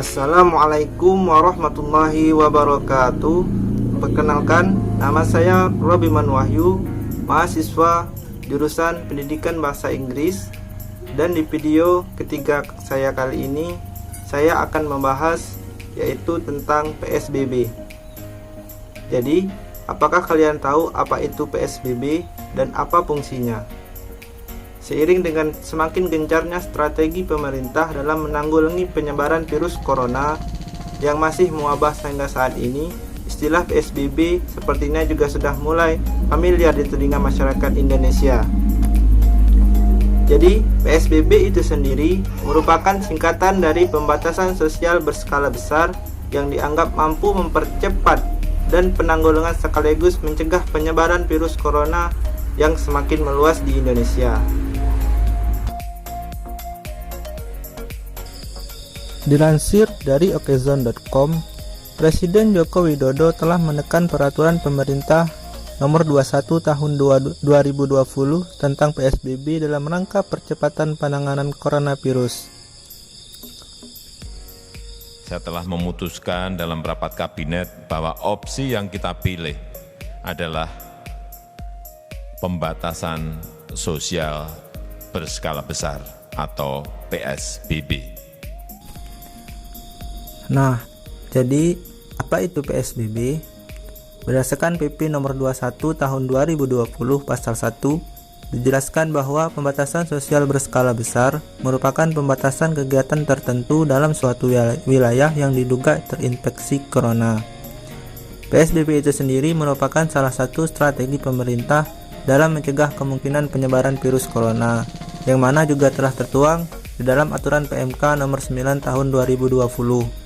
Assalamualaikum warahmatullahi wabarakatuh. Perkenalkan, nama saya Robiman Wahyu, mahasiswa jurusan Pendidikan Bahasa Inggris. Dan di video ketiga saya kali ini, saya akan membahas yaitu tentang PSBB. Jadi, apakah kalian tahu apa itu PSBB dan apa fungsinya? Seiring dengan semakin gencarnya strategi pemerintah dalam menanggulangi penyebaran virus corona yang masih mewabah hingga saat ini, istilah PSBB sepertinya juga sudah mulai familiar di telinga masyarakat Indonesia. Jadi, PSBB itu sendiri merupakan singkatan dari pembatasan sosial berskala besar yang dianggap mampu mempercepat dan penanggulangan sekaligus mencegah penyebaran virus corona yang semakin meluas di Indonesia. Dilansir dari okezone.com, Presiden Joko Widodo telah menekan peraturan pemerintah nomor 21 tahun 2020 tentang PSBB dalam rangka percepatan penanganan coronavirus. Saya telah memutuskan dalam rapat kabinet bahwa opsi yang kita pilih adalah pembatasan sosial berskala besar atau PSBB. Nah, jadi apa itu PSBB? Berdasarkan PP nomor 21 tahun 2020 pasal 1 dijelaskan bahwa pembatasan sosial berskala besar merupakan pembatasan kegiatan tertentu dalam suatu wilayah yang diduga terinfeksi corona. PSBB itu sendiri merupakan salah satu strategi pemerintah dalam mencegah kemungkinan penyebaran virus corona, yang mana juga telah tertuang di dalam aturan PMK nomor 9 tahun 2020.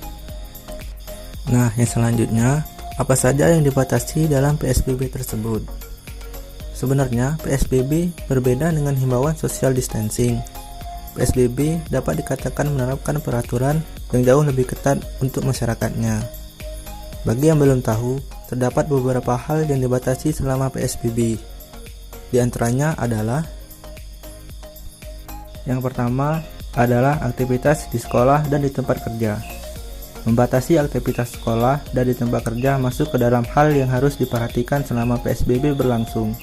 Nah, yang selanjutnya, apa saja yang dibatasi dalam PSBB tersebut? Sebenarnya, PSBB berbeda dengan himbauan social distancing. PSBB dapat dikatakan menerapkan peraturan yang jauh lebih ketat untuk masyarakatnya. Bagi yang belum tahu, terdapat beberapa hal yang dibatasi selama PSBB. Di antaranya adalah: yang pertama adalah aktivitas di sekolah dan di tempat kerja. Membatasi aktivitas sekolah dan di tempat kerja masuk ke dalam hal yang harus diperhatikan selama PSBB berlangsung,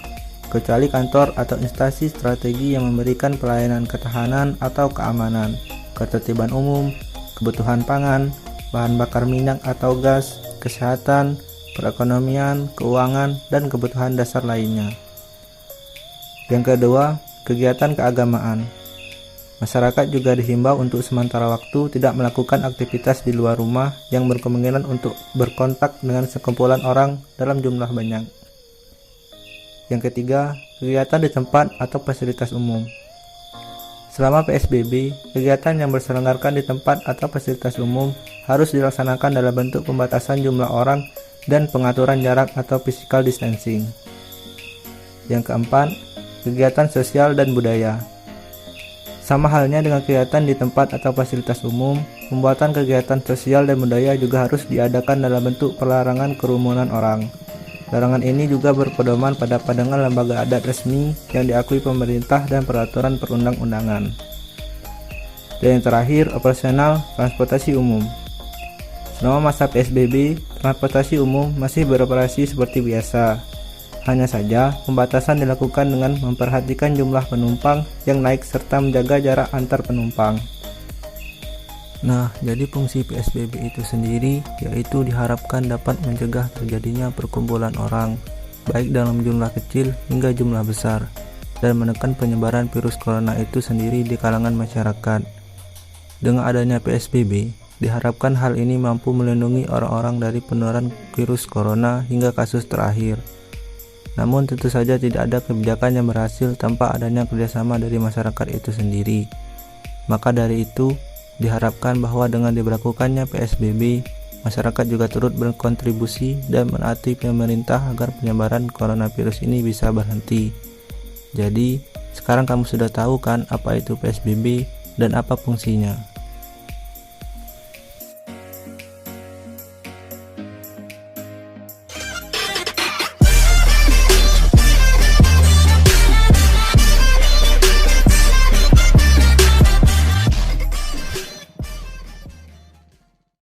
kecuali kantor atau instansi strategi yang memberikan pelayanan ketahanan atau keamanan, ketertiban umum, kebutuhan pangan, bahan bakar minyak atau gas, kesehatan, perekonomian, keuangan, dan kebutuhan dasar lainnya. Yang kedua, kegiatan keagamaan. Masyarakat juga dihimbau untuk sementara waktu tidak melakukan aktivitas di luar rumah yang berkemungkinan untuk berkontak dengan sekumpulan orang dalam jumlah banyak. Yang ketiga, kegiatan di tempat atau fasilitas umum. Selama PSBB, kegiatan yang berselenggarkan di tempat atau fasilitas umum harus dilaksanakan dalam bentuk pembatasan jumlah orang dan pengaturan jarak atau physical distancing. Yang keempat, kegiatan sosial dan budaya. Sama halnya dengan kegiatan di tempat atau fasilitas umum, pembuatan kegiatan sosial dan budaya juga harus diadakan dalam bentuk pelarangan kerumunan orang. Larangan ini juga berpedoman pada pandangan lembaga adat resmi yang diakui pemerintah dan peraturan perundang-undangan. Dan yang terakhir, operasional transportasi umum. Selama masa PSBB, transportasi umum masih beroperasi seperti biasa. Hanya saja, pembatasan dilakukan dengan memperhatikan jumlah penumpang yang naik serta menjaga jarak antar penumpang. Nah, jadi fungsi PSBB itu sendiri yaitu diharapkan dapat mencegah terjadinya perkumpulan orang, baik dalam jumlah kecil hingga jumlah besar, dan menekan penyebaran virus corona itu sendiri di kalangan masyarakat. Dengan adanya PSBB, diharapkan hal ini mampu melindungi orang-orang dari penularan virus corona hingga kasus terakhir. Namun tentu saja tidak ada kebijakan yang berhasil tanpa adanya kerjasama dari masyarakat itu sendiri. Maka dari itu, diharapkan bahwa dengan diberlakukannya PSBB, masyarakat juga turut berkontribusi dan menaati pemerintah agar penyebaran coronavirus ini bisa berhenti. Jadi, sekarang kamu sudah tahu kan apa itu PSBB dan apa fungsinya.